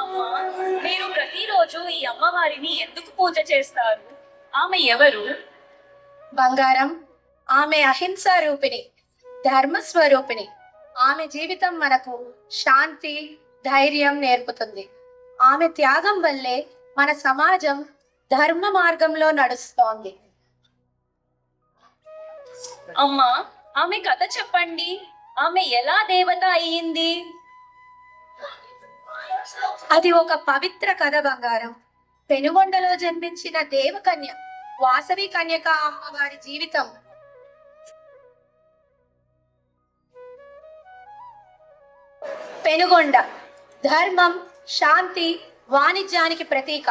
అమ్మా, మీరు ప్రతిరోజు ఈ అమ్మవారిని ఎందుకు పూజ చేస్తారు? ఆమె ఎవరు? బంగారం, ఆమె అహింసా రూపిణి, ధర్మస్వరూపిణి. ఆమె జీవితం మనకు శాంతి, ధైర్యం నేర్పుతుంది. ఆమె త్యాగం వల్లే మన సమాజం ధర్మ మార్గంలో నడుస్తోంది. అమ్మా, ఆమె కథ చెప్పండి. ఆమె ఎలా దేవత అయ్యింది? అది ఒక పవిత్ర కథ బంగారం. పెనుగొండలో జన్మించిన దేవకన్య వాసవి కన్యక అమ్మవారి జీవితం పెనుగొండ ధర్మం, శాంతి, వాణిజ్యానికి ప్రతీక.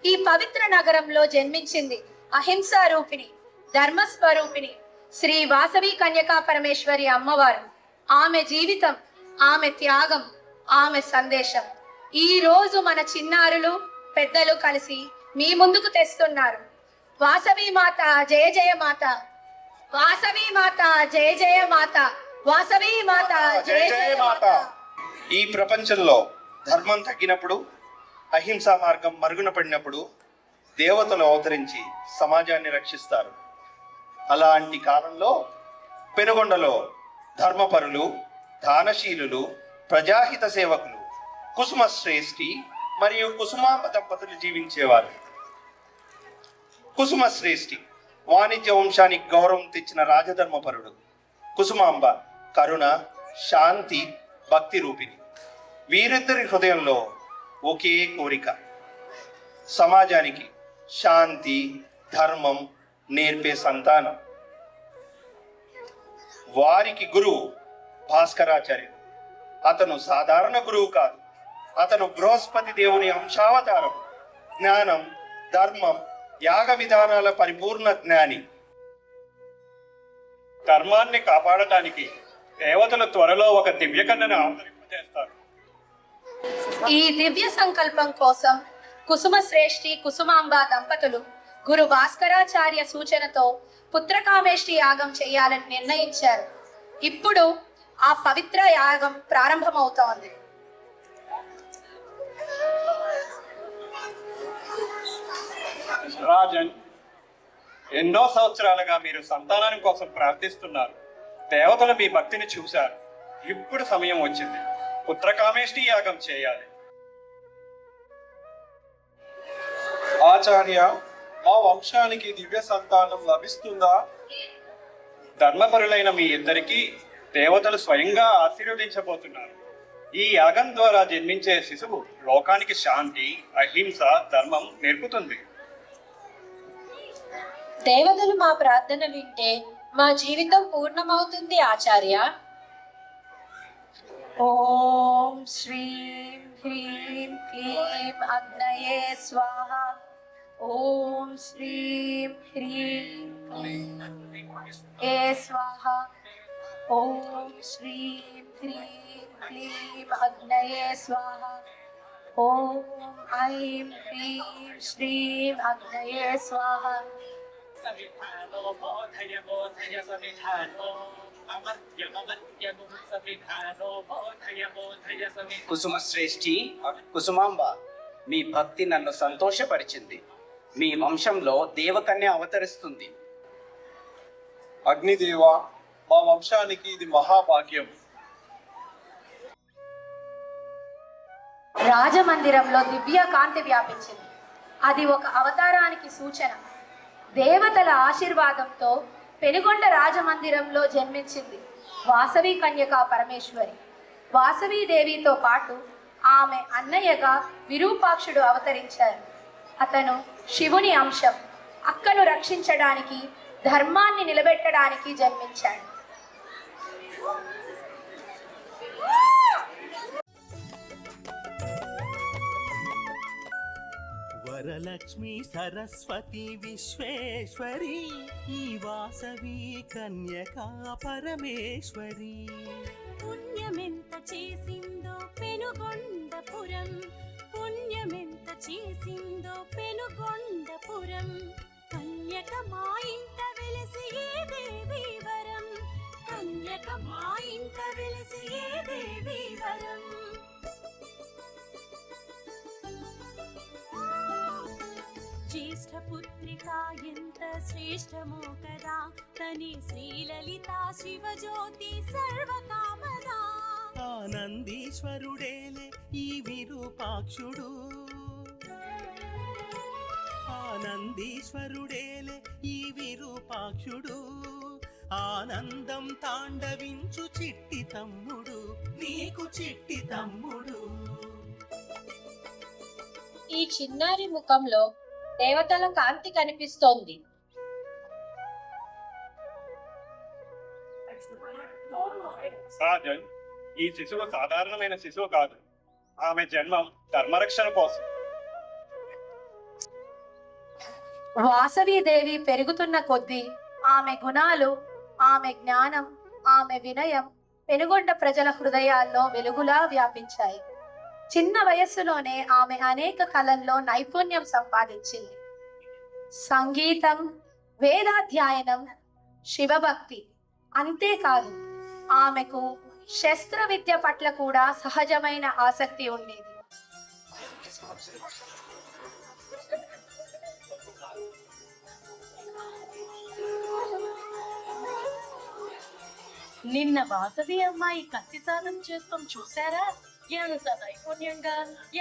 ఈ పవిత్ర నగరంలో జన్మించింది అహింసా రూపిణి, ధర్మస్వరూపిణి శ్రీ వాసవి కన్యకా పరమేశ్వరి అమ్మవారు. ఆమె జీవితం, ఆమె త్యాగం, ఆమె సందేశం ఈ రోజు మన చిన్నారులు, పెద్దలు కలిసి మీ ముందుకు తెస్తున్నారు. వాసవి మాత జయ జయ మాత, వాసవి మాత జయ జయ మాత, వాసవి మాత జయ జయ మాత. ఈ ప్రపంచంలో ధర్మం తగ్గినప్పుడు, అహింసా మార్గం మరుగున పడినప్పుడు దేవతలు అవతరించి సమాజాన్ని రక్షిస్తారు. అలాంటి కాలంలో పెనుగొండలో ధర్మపరులు, దానశీలులు, ప్రజాహిత సేవకులు కుసుమ శ్రేష్ఠి మరియు కుసుమాంబ దంపతులు జీవించేవారు. కుసుమ శ్రేష్ఠి వాణిజ్య వంశానికి గౌరవం తెచ్చిన రాజధర్మపరుడు. కుసుమాంబ కరుణ, శాంతి, భక్తి రూపిణి. వీరిద్దరి హృదయంలో ఒకే కోరిక, సమాజానికి శాంతి, ధర్మం నేర్పే సంతానం. వారికి గురువు భాస్కరాచార్యుడు. అతను సాధారణ గురువు కాదు, అతను బృహస్పతి దేవుని అంశావతారం. జ్ఞానం, ధర్మం, యాగ విధానాల పరిపూర్ణ జ్ఞాని. ధర్మాన్ని కాపాడటానికి దేవతలు త్వరలో ఒక దివ్యకన్యను అవతరింపజేస్తారు. ఈ దివ్య సంకల్పం కోసం కుసుమ శ్రేష్ఠి, కుసుమాంబ దంపతులు గురు భాస్కరాచార్య సూచనతో పుత్రకామేష్టి యాగం చేయాలని నిర్ణయించారు. ఇప్పుడు ఆ పవిత్ర యాగం ప్రారంభమవుతోంది. రాజన్, ఎన్నో సంవత్సరాలుగా మీరు సంతానం కోసం ప్రార్థిస్తున్నారు. దేవతలు మీ భక్తిని చూశారు. ఇప్పుడు సమయం వచ్చింది. పుత్రకామేష్టి యాగం చేయాలి. ఆచార్య, మా వంశానికి దివ్య సంతానం లభిస్తుందా? ధర్మపరులైన మీ ఇద్దరికి దేవతలు స్వయంగా ఆశీర్వదించబోతున్నారు. ఈ యాగం ద్వారా జన్మించే శిశువు లోకానికి శాంతి, అహింస, ధర్మం నేర్పుతుంది. దేవతలు మా ప్రార్థన వింటే మా జీవితం పూర్ణమవుతుంది ఆచార్య. ఓం శ్రీం హ్రీం క్లీం అగ్నయే స్వాహ. ఓం శ్రీం హ్రీం క్లీం ఏ స్వాహ. ఓం శ్రీం హ్రీం క్లీం అగ్నయే స్వాహ. ఓం ఐం హ్రీం శ్రీం అగ్నయే స్వాహ. కుసుమ శ్రేష్ఠి, కుసుమాంబ, మీ భక్తి నన్ను సంతోషపరిచింది. మీ వంశంలో దేవకన్య అవతరిస్తుంది. అగ్నిదేవ, మా వంశానికి ఇది మహాభాగ్యం. రాజమందిరంలో దివ్య కాంతి వ్యాపించింది. అది ఒక అవతారానికి సూచన. దేవతల ఆశీర్వాదంతో పెనుగొండ రాజమందిరంలో జన్మించింది వాసవి కన్యకా పరమేశ్వరి. వాసవీదేవితో పాటు ఆమె అన్నయ్యగా విరూపాక్షుడు అవతరించారు. అతను శివుని అంశం. అక్కను రక్షించడానికి, ధర్మాన్ని నిలబెట్టడానికి జన్మించాడు. వరలక్ష్మి సరస్వతి విశ్వేశ్వరి, ఈ వాసవి కన్యకా పరమేశ్వరి. పుణ్యమెంత చేసిందో పెనుగొండపురం, పుణ్యమెంత చేసిందో పెనుగొండపురం. కన్యక మా ఇంట వెలసి ఏ దేవి వరం, కన్యక మా ఇంట వెలసి ఏ దేవి వరం. జ్యేష్ఠ పుత్రిక ఎంత శ్రేష్టమో కదా తని శ్రీలలిత శివజ్యోతి సర్వకామదా. ఆనందీశ్వరుడేలే ఈ విరూపాక్షుడు, ఆనందీశ్వరుడేలే ఈ విరూపాక్షుడు, ఆనందం తాండవించు చిట్టి తమ్ముడు, నీకు చిట్టి తమ్ముడు. ఈ చిన్నారి ముఖంలో దేవతల కాంతి కనిపిస్తోంది. రాజన్, ఈ శిశువు సాధారణమైన శిశువు కాదు. ఆమె జన్మం ధర్మరక్షణ కోసం. వాసవీదేవి పెరుగుతున్న కొద్దీ ఆమె గుణాలు, ఆమె జ్ఞానం, ఆమె వినయం పెనుగొండ ప్రజల హృదయాల్లో వెలుగులా వ్యాపించాయి. చిన్న వయస్సులోనే ఆమె అనేక కళల్లో నైపుణ్యం సంపాదించింది. సంగీతం, వేదాధ్యయనం, శివభక్తి. అంతేకాదు ఆమెకు శస్త్ర విద్య పట్ల కూడా సహజమైన ఆసక్తి ఉండేది. నిన్న వాసవి అమ్మాయి కత్తి సాధన చేస్తాం చూసారా? ఎంత నైపుణ్యంగా,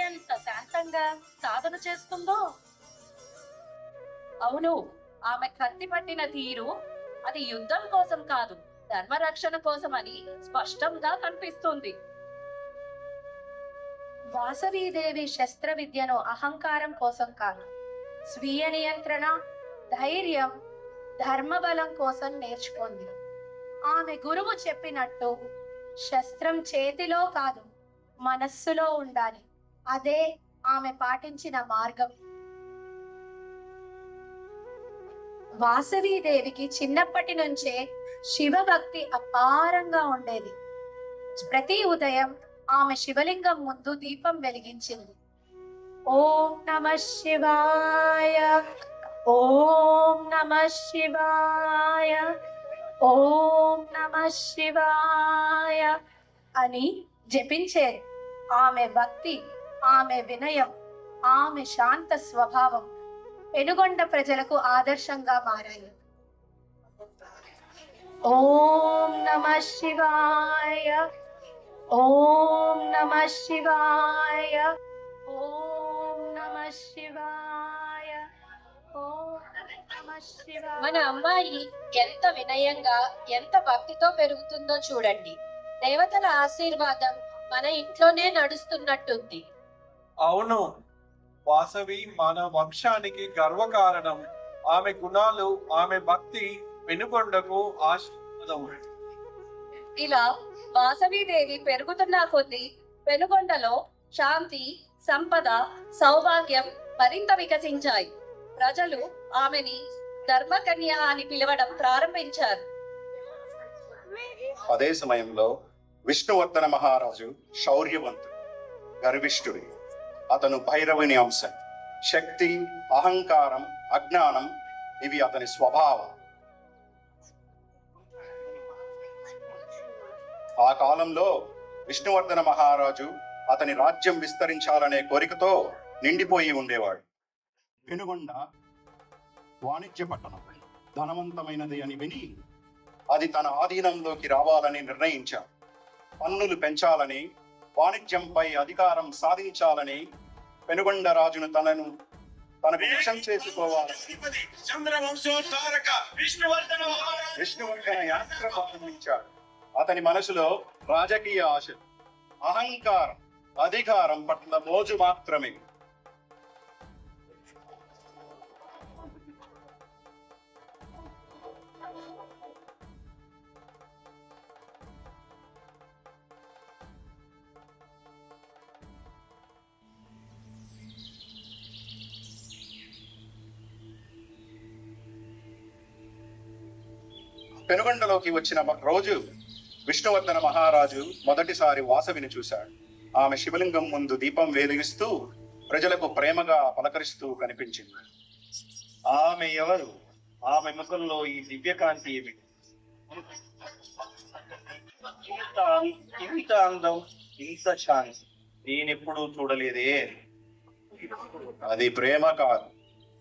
ఎంత శాంతంగా సాధన చేస్తుందో. అవును, ఆమె కత్తి పట్టిన తీరు అది యుద్ధం కోసం కాదు, ధర్మరక్షణ కోసం అని స్పష్టంగా కనిపిస్తుంది. వాసవీదేవి శస్త్ర విద్యను అహంకారం కోసం కాదు, స్వీయ నియంత్రణ, ధైర్యం, ధర్మబలం కోసం నేర్చుకుంది. ఆమె గురువు చెప్పినట్టు శస్త్రం చేతిలో కాదు, మనస్సులో ఉండాలి. అదే ఆమె పాటించిన మార్గం. వాసవీదేవికి చిన్నప్పటి నుంచే శివభక్తి అపారంగా ఉండేది. ప్రతి ఉదయం ఆమె శివలింగం ముందు దీపం వెలిగించింది. ఓం నమః శివాయ, ఓం నమః శివాయ, ఓం నమః శివాయ అని జపించేది. ఆమె భక్తి, ఆమె వినయం, ఆమె శాంత స్వభావం పెనుగొండ ప్రజలకు ఆదర్శంగా మారాయి. ఓం నమః శివాయ, ఓం నమః శివాయ, ఓం నమః శివాయ, ఓం నమః శివాయ. మన అమ్మాయి ఎంత వినయంగా, ఎంత భక్తితో పెరుగుతుందో చూడండి. దేవతల ఆశీర్వాదం మన ఇంట్లోనే నడుస్తున్నట్టుంది. అవును, వాసవి మన వంశానికి గర్వకారణం. ఆమె గుణాలు, ఆమె భక్తి పెనుగొండకు ఆశీర్వాదం. ఇలా వాసవీదేవి పెరుగుతున్న కొద్దీ పెనుగొండలో శాంతి, సంపద, సౌభాగ్యం మరింత వికసించాయి. ప్రజలు ఆమెని ధర్మకన్య అని పిలవడం ప్రారంభించారు. అదే సమయంలో విష్ణువర్ధన మహారాజు శౌర్యవంతుడు, గర్విష్ఠుడు. అతను భైరవుని అంశ. శక్తి, అహంకారం, అజ్ఞానం ఇవి అతని స్వభావం. ఆ కాలంలో విష్ణువర్ధన మహారాజు అతని రాజ్యం విస్తరించాలనే కోరికతో నిండిపోయి ఉండేవాడు. పెనుగొండ వాణిజ్య పట్టణం, ధనవంతమైనది అని విని అది తన ఆధీనంలోకి రావాలని నిర్ణయించాడు. పన్నులు పెంచాలని, వాణిజ్యంపై అధికారం సాధించాలని పెనుగొండ రాజును తనకు వశం చేసుకోవాలని విష్ణువర్ధన యాత్ర ప్రారంభించాడు. అతని మనసులో రాజకీయ ఆశలు, అహంకారం, అధికారం పట్ల మోజు మాత్రమే. పెనుగొండలోకి వచ్చిన రోజు విష్ణువర్ధన మహారాజు మొదటిసారి వాసవిని చూశాడు. ఆమె శివలింగం ముందు దీపం వెలిగిస్తూ ప్రజలకు ప్రేమగా పలకరిస్తూ కనిపించింది. ఆమె ఎవరు? ఆమె ముఖంలో ఈ దివ్యకాంతి ఏమిటి? ఇంత అందం, ఇంత శాంతి నేనెప్పుడూ చూడలేదే. అది ప్రేమ కాదు,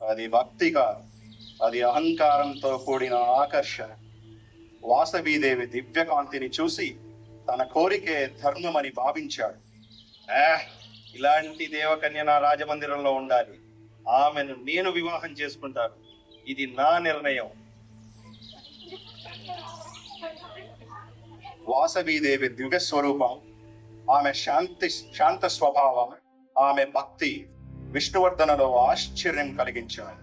అది భక్తి కాదు, అది అహంకారంతో కూడిన ఆకర్షణ. వాసవీదేవి దివ్యకాంతిని చూసి తన కోరికే ధర్మమని భావించాడు. ఇలాంటి దేవకన్య నా రాజమందిరంలో ఉండాలి. ఆమెను నేను వివాహం చేసుకుంటాను. ఇది నా నిర్ణయం. వాసవీదేవి దివ్య స్వరూపం, ఆమె శాంత స్వభావం, ఆమె భక్తి విష్ణువర్ధనలో ఆశ్చర్యం కలిగించాయి.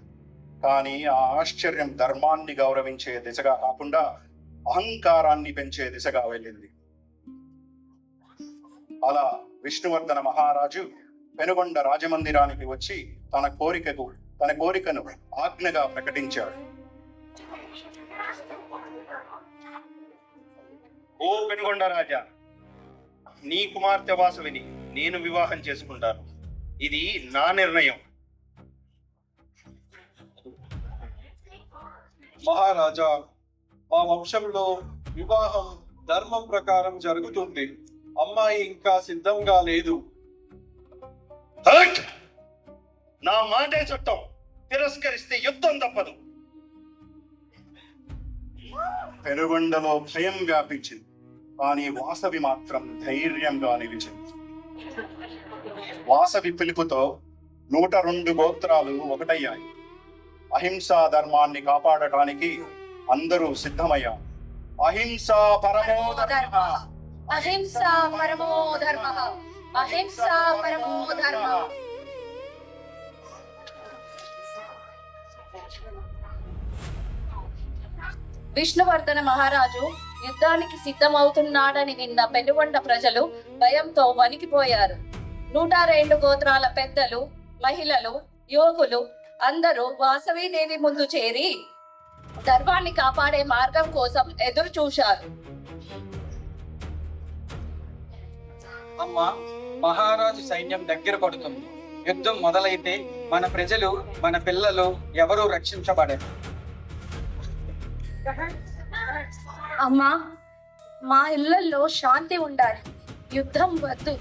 కానీ ఆ ఆశ్చర్యం ధర్మాన్ని గౌరవించే దిశగా కాకుండా అహంకారాన్ని పెంచే దిశగా వెళ్ళింది. అలా విష్ణువర్ధన మహారాజు పెనుగొండ రాజమందిరానికి వచ్చి తన కోరికను ఆజ్ఞగా ప్రకటించాడు. ఓ పెనుగొండ రాజా, నీ కుమార్తె వాసవిని నేను వివాహం చేసుకుంటాను. ఇది నా నిర్ణయం. మహారాజా, మా వంశంలో వివాహం ధర్మం ప్రకారం జరుగుతుంది. అమ్మాయి ఇంకా సిద్ధంగా లేదు. హట్! నా మాటే చట్టం. తిరస్కరిస్తే యుద్ధం తప్పదు. పెనుగొండలో భయం వ్యాపించింది, కానీ వాసవి మాత్రం ధైర్యంగా నిలిచింది. వాసవి పిలుపుతో 102 గోత్రాలు ఒకటయ్యాయి. అహింసా ధర్మాన్ని కాపాడటానికి అందరూ సిద్ధమయ్యారు. అహింసా పరమో ధర్మ, అహింసా పరమో ధర్మ, అహింసా పరమో ధర్మ. విష్ణువర్ధన మహారాజు యుద్ధానికి సిద్ధమవుతున్నాడని విన్న పెనుగొండ ప్రజలు భయంతో వణికిపోయారు. 102 గోత్రాల పెద్దలు, మహిళలు, యువకులు అందరూ వాసవీదేవి ముందు చేరి ధర్మాన్ని కాపాడే మార్గం కోసం ఎదురు చూశారు. అమ్మా, మహారాజు సైన్యం దగ్గర పడుతుంది. యుద్ధం మొదలైతే మన ప్రజలు, మన పిల్లలు ఎవరూ రక్షించబడరు. అమ్మా, మా ఇళ్లలో శాంతి ఉండాలి. యుద్ధం వద్దు,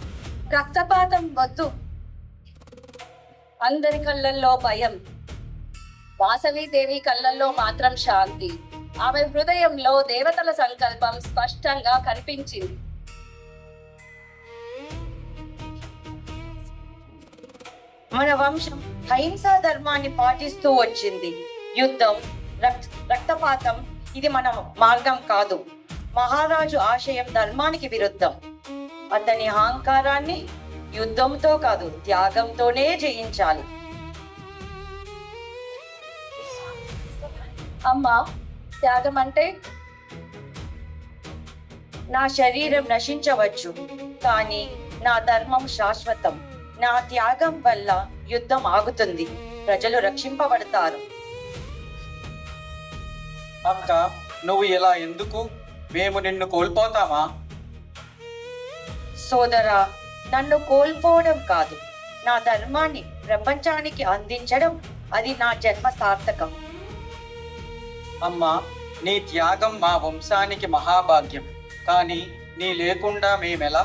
రక్తపాతం వద్దు. అందరి కళ్ళల్లో భయం, వాసవీదేవి కళ్ళల్లో మాత్రం శాంతి. ఆమె హృదయంలో దేవతల సంకల్పం స్పష్టంగా కనిపించింది. మన వంశం అహింసా ధర్మాన్ని పాటిస్తూ వచ్చింది. యుద్ధం, రక్తపాతం ఇది మన మార్గం కాదు. మహారాజు ఆశయం ధర్మానికి విరుద్ధం. అతని అహంకారాన్ని యుద్ధంతో కాదు, త్యాగంతోనే జయించాలి. అమ్మా, త్యాగం అంటే నా శరీరం నశించవచ్చు, కానీ నా ధర్మం శాశ్వతం. నా త్యాగం వల్ల యుద్ధం ఆగుతుంది, ప్రజలు రక్షింపబడతారు. అక్క, నువ్వు ఇలా ఎందుకు? మేము నిన్ను కోల్పోతామా? సోదరా, నన్ను కోల్పోవడం కాదు, నా ధర్మాన్ని ప్రపంచానికి అందించడం, అది నా జన్మ సార్థకం. అమ్మా, నీ త్యాగం మా వంశానికి మహాభాగ్యం. కానీ నీ లేకుండా మేమెలా?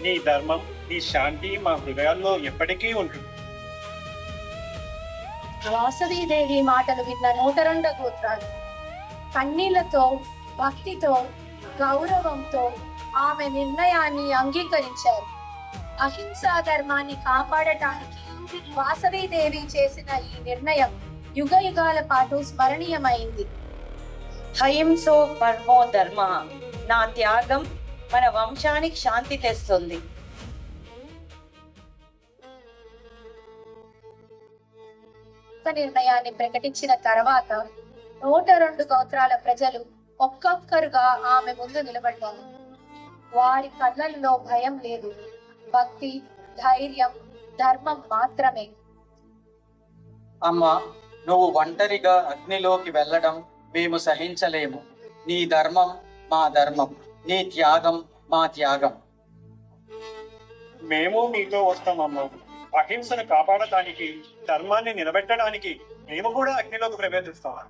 నీ ధర్మం, నీ శాంతి మా హృదయాల్లో ఎప్పటికీ ఉంటుంది. వాసవీదేవి మాటలు విన్న 102 గోత్రాలు కన్నీళ్లతో, భక్తితో, గౌరవంతో ఆమె నిర్ణయాన్ని అంగీకరించారు. అహింసా ధర్మాన్ని కాపాడటానికి వాసవీదేవి చేసిన ఈ నిర్ణయం యుగ యుగాల పాటు స్మరణీయమైంది. అహింసో పరమో ధర్మ, నా త్యాగం మన వంశానికి శాంతి తెస్తుంది. నిర్ణయాన్ని ప్రకటించిన తర్వాత 102 గోత్రాల ప్రజలు ఒక్కొక్కరుగా ఆమె ముందు నిలబడ్డారు. వారి కళ్ళల్లో భయం లేదు, భక్తి, ధైర్యం, ధర్మం మాత్రమే. అమ్మా, నువ్వు ఒంటరిగా అగ్నిలోకి వెళ్ళడం మేము సహించలేము. నీ ధర్మం మా ధర్మం, నీ త్యాగం మా త్యాగం. మేము మీతో వస్తామమ్మా. అహింసను కాపాడటానికి, ధర్మాన్ని నిలబెట్టడానికి మేము కూడా అగ్నిలోకి ప్రవేశిస్తాం.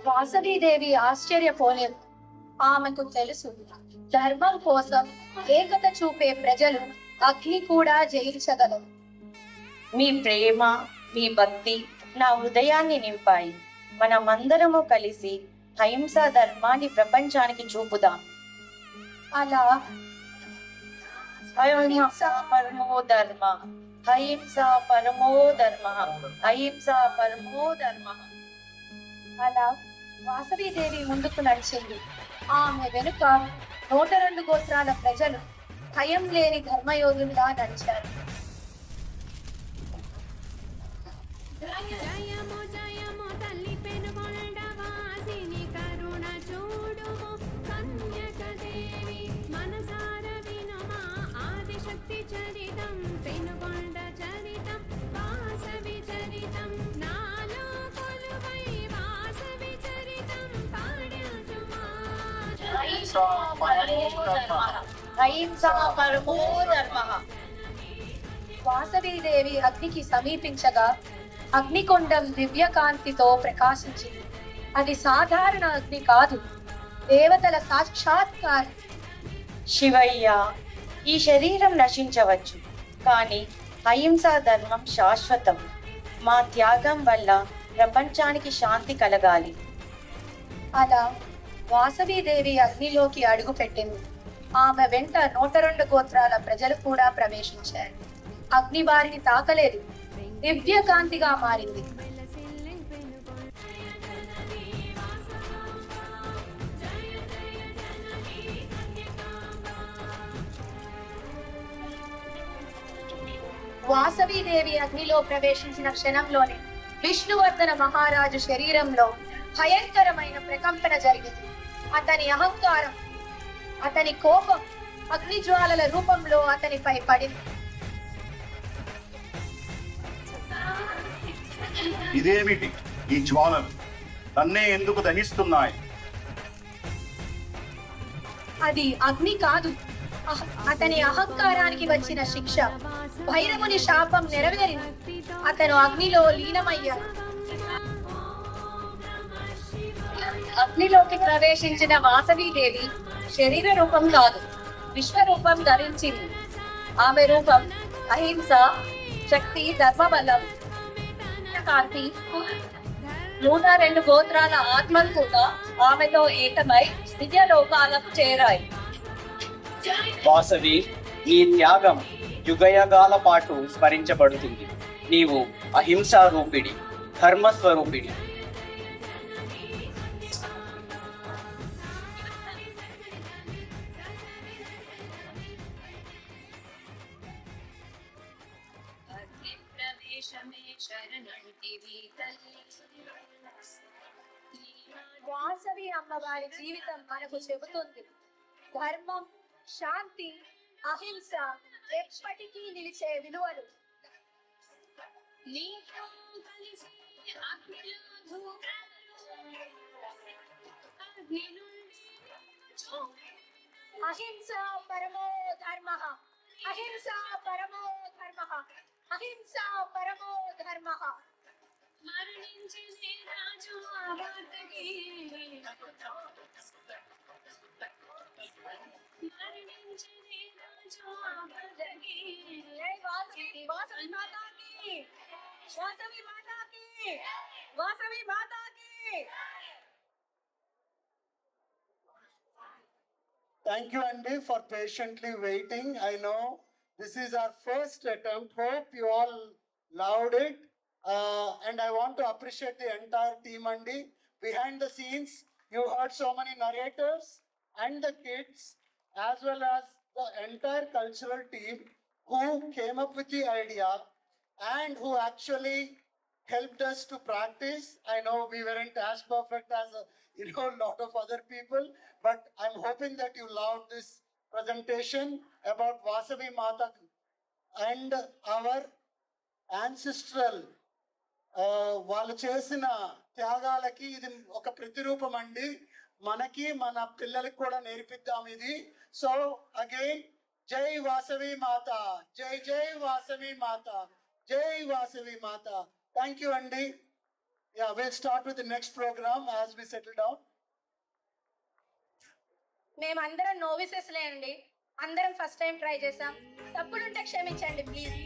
వాసవీదేవి ఆశ్చర్యపోలేదు. ఆమెకు తెలుసు, ధర్మం కోసం ఏకత చూపే ప్రజలు అగ్ని కూడా జయించగలరు. మీ ప్రేమ, మీ భక్తి నా హృదయాన్ని నింపాయి. మనమందరము కలిసి అహింసా ధర్మాన్ని ప్రపంచానికి చూపుదాం. అలా అహింస పరమో ధర్మ, అహింస పరమో ధర్మ, అహింస పరమో ధర్మ. అలా వాసవీదేవి ముందుకు నడిచింది. ఆమె వెనుక 102 గోత్రాల ప్రజలు భయం లేని ధర్మయోధుల్లా నడిచారు. జయము జయము తల్లి పెనుగొండ వాసిని కరుణ చూడుము కన్యక దేవి మనసార వినుమా ఆదిశక్తి చరితం పెనుగొండ చరితం వాసవి చరితం నాలో కొలువై వాసవి చరితం పాడ్యాచుమా. అహింస పరమో ధర్మ. వాసవీదేవి అగ్నికి సమీపించగా అగ్నికొండం దివ్యకాంతితో ప్రకాశించింది. అది సాధారణ అగ్ని కాదు, దేవతల సాక్షాత్కారం. శివయ్య, ఈ శరీరం నశించవచ్చు, కానీ అహింసా ధర్మం శాశ్వతం. మా త్యాగం వల్ల ప్రపంచానికి శాంతి కలగాలి. అలా వాసవీదేవి అగ్నిలోకి అడుగు పెట్టింది. ఆమె వెంట 102 గోత్రాల ప్రజలు కూడా ప్రవేశించారు. అగ్ని వారిని తాకలేదు, దివ్య కాంతిగా మారింది. వాసవీదేవి అగ్నిలో ప్రవేశించిన క్షణంలోనే విష్ణువర్ధన మహారాజు శరీరంలో భయంకరమైన ప్రకంపన జరిగింది. అతని అహంకారం, అతని కోపం అగ్నిజ్వాలల రూపంలో అతనిపై పడింది. ఇదేమిటి ఈ జ్వాలలు నన్నే ఎందుకు దహిస్తున్నాయి? అది అగ్ని కాదు, అతని అహంకారానికి వచ్చిన శిక్ష. భైరవుని శాపం నెరవేరింది. అతను అగ్నిలో లీనమయ్యాడు. అగ్నిలోకి ప్రవేశించిన వాసవీదేవి శరీర రూపం కాదు, విశ్వరూపం ధరించింది. ఆమె రూపం అహింస, శక్తి, ధర్మబలం, కాంతి. 102 గోత్రాల ఆత్మలు కూడా ఆమెతో ఏకమై దివ్య లోకాలకు చేరాయి. వాసవి, నీ త్యాగం యుగయుగాల పాటు స్మరించబడుతుంది. నీవు అహింసా రూపిడి, ధర్మస్వరూపిడి. వాసవి అమ్మవారి జీవితం మనకు చెబుతుంది, ధర్మం, శాంతి, అహింస ఎప్పటికీ నిలిచే విలువలు. అహింస పరమో ధర్మ, అహింస పరమో ధర్మ, అహింస పరమో ధర్మ. మరణించే రాజు ఆబాదకి మరణించే రాజు ఆబాదకి. వాసవి మాతాకి, వాసవి మాతాకి, వాసవి మాతాకి. Thank you, Andy, for patiently waiting. I know this is our first attempt. Hope you all loved it. And I want to appreciate the entire team, Andy. Behind the scenes, you heard so many narrators and the kids, as well as the entire cultural team who came up with the idea and who actually helped us to practice. I know we weren't as perfect as a lot of other people, but I'm hoping that you loved this presentation about Vasavi Mata and our ancestral వాళ్ళు చేసిన త్యాగాలకి ఇది ఒక ప్రతిరూపం అండి. మనకి మన పిల్లలకి కూడా నేర్పిద్దాం ఇది. సో అగైన్, జై వాసవి మాత, జై జై వాసవి మాత, జై వాసవి మాత. థ్యాంక్ యూ అండి. Yeah, we'll start with the next program as we settle down. మేమందరం నోవిసెస్లే అండి, అందరం ఫస్ట్ టైం ట్రై చేసాం. తప్పులుంటే క్షమించండి ప్లీజ్.